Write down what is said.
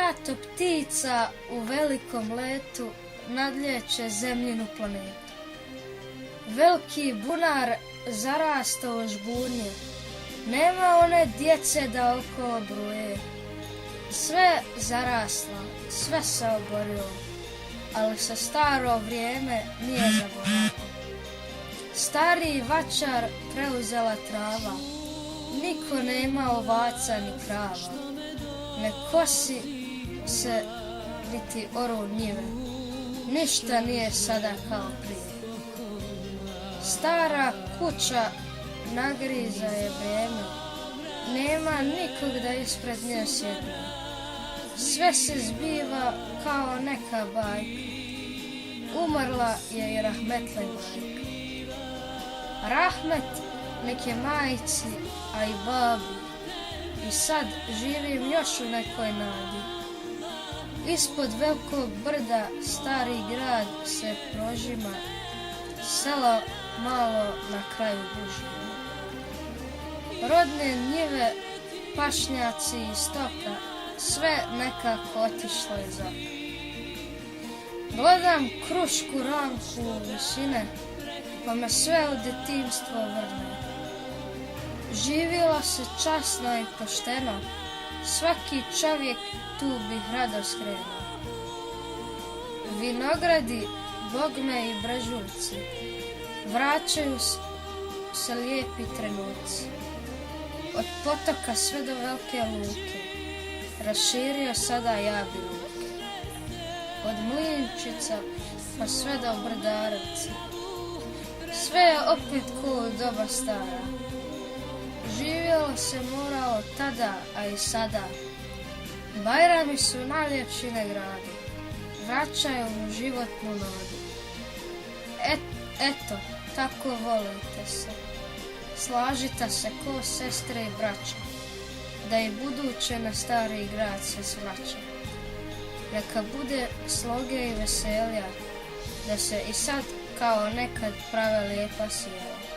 Jato ptica u velikom letu nadlijeće zemljinu planetu. Velki bunar zarasto u žbunje, nema one djece da okolo bruje. Sve zaraslo, sve se oborilo, ali se staro vrijeme nije zaboravlo. Stari vaćar preuzela trava, niko nema ovaca ni krava. Ne kosi se niti oru njive, ništa nije sada kao prije. Stara kuća nagriza je vrijeme, nema nikog da ispred nje sjedne. Sve se zbiva kao neka bajka, umrla je i rahmetla majka. Rahmet nek je majci, a i babi, i sad živim još u nekoj nadi. Ispod Velkog brda stari grad se prožima, selo malo na kraju Bužima. Rodne njive, pašnjaci i stoka, sve nekako otišlo iz oka. Gledam krušku ramku u visine, pa me sve u djetinjstvo vrne. Živjelo se časno i pošteno, svaki čovjek tu bih rado skrenuo. Vinogradi, bogme i brežuljci, vraćaju se lijepi trenuci. Od potoka sve do velike luke, raširio sada jabi luke. Od mlinčica pa sve do Brdarovci, sve je opet ko u doba stara. Živjelo se moralo tada, a i sada. Bajrami su najljepši na gradu, vraćaju mu životnu nadu. Eto, tako volite se, slažite se ko sestre i braća, da i buduće na stari grad se svraća. Neka bude sloge i veselja, da se i sad kao nekad prave lijepa sjela.